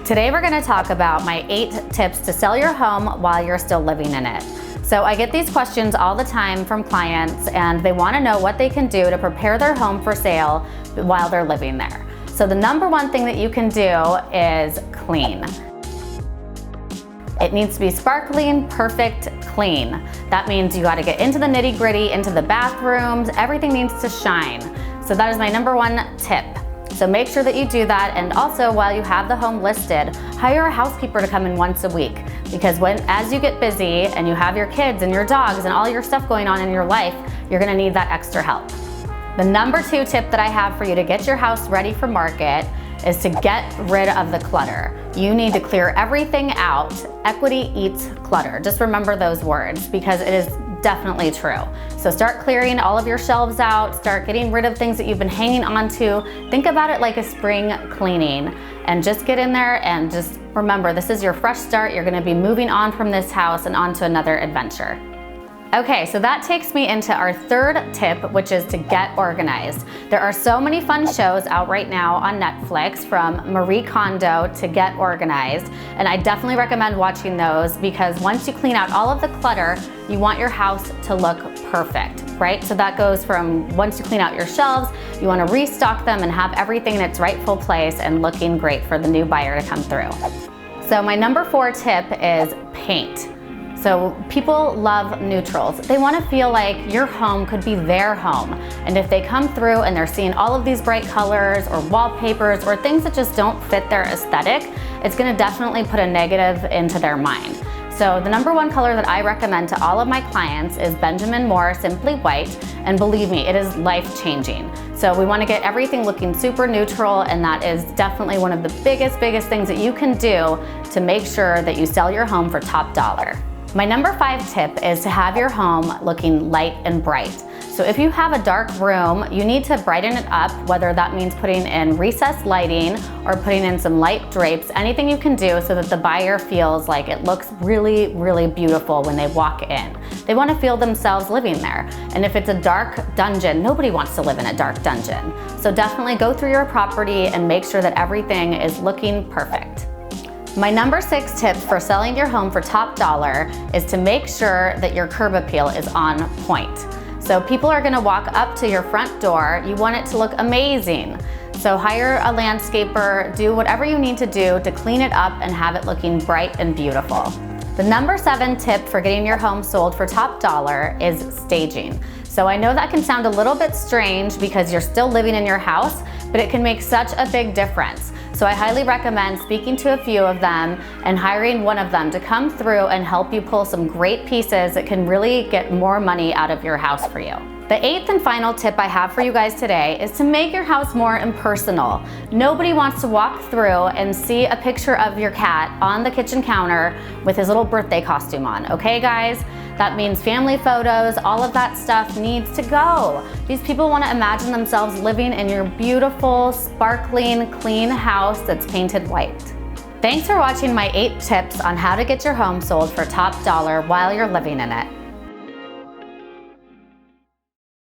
Today we're going to talk about my 8 tips to sell your home while you're still living in it. So I get these questions all the time from clients, and they want to know what they can do to prepare their home for sale while they're living there. So the number one thing that you can do is clean. It needs to be sparkling, perfect, clean. That means you got to get into the nitty-gritty, into the bathrooms, everything needs to shine. So that is my number one tip. So make sure that you do that, and also while you have the home listed, hire a housekeeper to come in once a week, because as you get busy and you have your kids and your dogs and all your stuff going on in your life, you're gonna need that extra help. The number 2 tip that I have for you to get your house ready for market is to get rid of the clutter. You need to clear everything out. Equity eats clutter. Just remember those words, because it is definitely true. So start clearing all of your shelves out, start getting rid of things that you've been hanging on to. Think about it like a spring cleaning, and just get in there and just remember, this is your fresh start. You're gonna be moving on from this house and on to another adventure. Okay, so that takes me into our 3rd tip, which is to get organized. There are so many fun shows out right now on Netflix, from Marie Kondo to Get Organized, and I definitely recommend watching those, because once you clean out all of the clutter, you want your house to look perfect, right? So that goes from once you clean out your shelves, you want to restock them and have everything in its rightful place and looking great for the new buyer to come through. So my number 4 tip is paint. So people love neutrals. They want to feel like your home could be their home. And if they come through and they're seeing all of these bright colors or wallpapers or things that just don't fit their aesthetic, it's going to definitely put a negative into their mind. So the number 1 color that I recommend to all of my clients is Benjamin Moore Simply White, and believe me, it is life-changing. So we want to get everything looking super neutral, and that is definitely one of the biggest things that you can do to make sure that you sell your home for top dollar. My number 5 tip is to have your home looking light and bright. So if you have a dark room, you need to brighten it up, whether that means putting in recessed lighting or putting in some light drapes, anything you can do so that the buyer feels like it looks really beautiful when they walk in. They want to feel themselves living there. And if it's a dark dungeon, nobody wants to live in a dark dungeon. So definitely go through your property and make sure that everything is looking perfect. My number 6 tip for selling your home for top dollar is to make sure that your curb appeal is on point. So people are gonna walk up to your front door, you want it to look amazing. So hire a landscaper, do whatever you need to do to clean it up and have it looking bright and beautiful. The number 7 tip for getting your home sold for top dollar is staging. So I know that can sound a little bit strange because you're still living in your house, but it can make such a big difference. So I highly recommend speaking to a few of them and hiring one of them to come through and help you pull some great pieces that can really get more money out of your house for you. The 8th and final tip I have for you guys today is to make your house more impersonal. Nobody wants to walk through and see a picture of your cat on the kitchen counter with his little birthday costume on, okay guys? That means family photos, all of that stuff needs to go. These people want to imagine themselves living in your beautiful, sparkling, clean house that's painted white. Thanks for watching my 8 tips on how to get your home sold for top dollar while you're living in it.